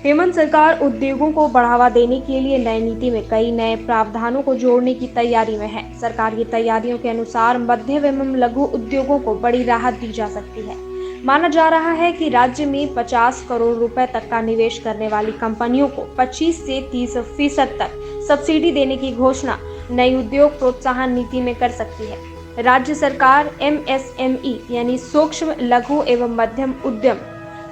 हेमंत सरकार उद्योगों को बढ़ावा देने के लिए नई नीति में कई नए प्रावधानों को जोड़ने की तैयारी में है। सरकार की तैयारियों के अनुसार मध्यम एवं लघु उद्योगों को बड़ी राहत दी जा सकती है। माना जा रहा है कि राज्य में 50 करोड़ रुपए तक का निवेश करने वाली कंपनियों को 25 से 30% तक सब्सिडी देने की घोषणा नई उद्योग प्रोत्साहन नीति में कर सकती है। राज्य सरकार MSME यानी सूक्ष्म लघु एवं मध्यम उद्यम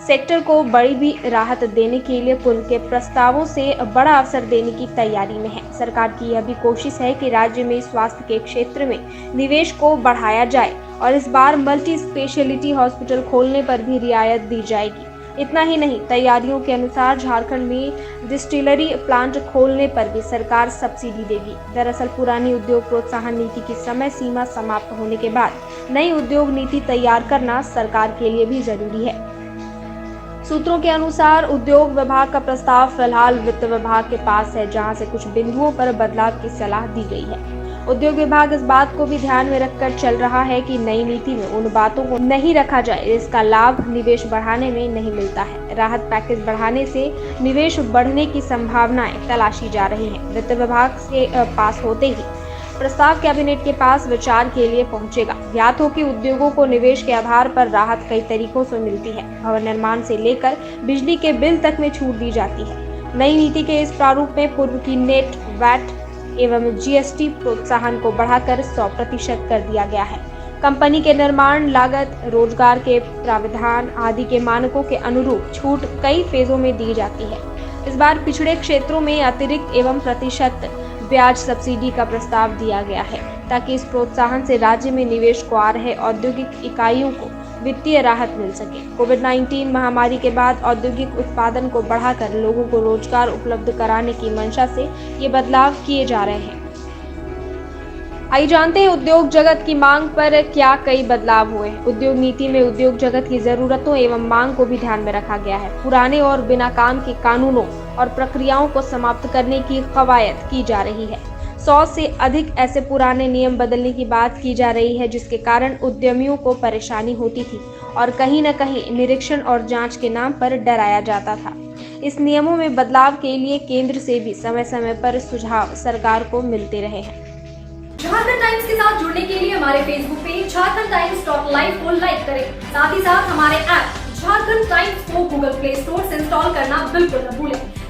सेक्टर को बड़ी भी राहत देने के लिए पुल के प्रस्तावों से बड़ा अवसर देने की तैयारी में है। सरकार की यह भी कोशिश है कि राज्य में स्वास्थ्य के क्षेत्र में निवेश को बढ़ाया जाए और इस बार मल्टी स्पेशलिटी हॉस्पिटल खोलने पर भी रियायत दी जाएगी। इतना ही नहीं, तैयारियों के अनुसार झारखंड में डिस्टिलरी प्लांट खोलने पर भी सरकार सब्सिडी देगी। दरअसल पुरानी उद्योग प्रोत्साहन नीति की समय सीमा समाप्त होने के बाद नई उद्योग नीति तैयार करना सरकार के लिए भी जरूरी है। सूत्रों के अनुसार उद्योग विभाग का प्रस्ताव फिलहाल वित्त विभाग के पास है, जहां से कुछ बिंदुओं पर बदलाव की सलाह दी गई है। उद्योग विभाग इस बात को भी ध्यान में रखकर चल रहा है कि नई नीति में उन बातों को नहीं रखा जाए जिसका लाभ निवेश बढ़ाने में नहीं मिलता है। राहत पैकेज बढ़ाने से निवेश बढ़ने की संभावनाएं तलाशी जा रही हैं। वित्त विभाग से पास होते ही प्रस्ताव कैबिनेट के पास विचार के लिए पहुंचेगा। ज्ञात हो कि उद्योगों को निवेश के आधार पर राहत कई तरीकों से मिलती है। भवन निर्माण से लेकर बिजली के बिल तक में छूट दी जाती है। नई नीति के इस प्रारूप में पूर्व की नेट, वैट एवं GST प्रोत्साहन को बढ़ाकर 100% कर दिया गया है। कंपनी के निर्माण लागत, रोजगार के प्रावधान आदि के मानकों के अनुरूप छूट कई फेजों में दी जाती है। इस बार पिछड़े क्षेत्रों में अतिरिक्त एवं प्रतिशत ब्याज सब्सिडी का प्रस्ताव दिया गया है, ताकि इस प्रोत्साहन से राज्य में निवेश को आ रहे औद्योगिक इकाइयों को वित्तीय राहत मिल सके। कोविड-19 महामारी के बाद औद्योगिक उत्पादन को बढ़ाकर लोगों को रोजगार उपलब्ध कराने की मंशा से ये बदलाव किए जा रहे हैं। आइए जानते हैं उद्योग जगत की मांग पर क्या कई बदलाव हुए हैं। उद्योग नीति में उद्योग जगत की जरूरतों एवं मांग को भी ध्यान में रखा गया है। पुराने और बिना काम के कानूनों और प्रक्रियाओं को समाप्त करने की कवायद की जा रही है। 100 से अधिक ऐसे पुराने नियम बदलने की बात की जा रही है, जिसके कारण उद्यमियों को परेशानी होती थी और कहीं न कहीं निरीक्षण और जांच के नाम पर डराया जाता था। इस नियमों में बदलाव के लिए केंद्र से भी समय समय पर सुझाव सरकार को मिलते रहे हैं। झारखंड टाइम्स के साथ जुड़ने के लिए हमारे फेसबुक पेज झारखंड-टाइम्स.live को लाइक करें। साथ ही साथ हमारे ऐप झारखंड टाइम्स को गूगल प्ले स्टोर से इंस्टॉल करना बिल्कुल न भूलें।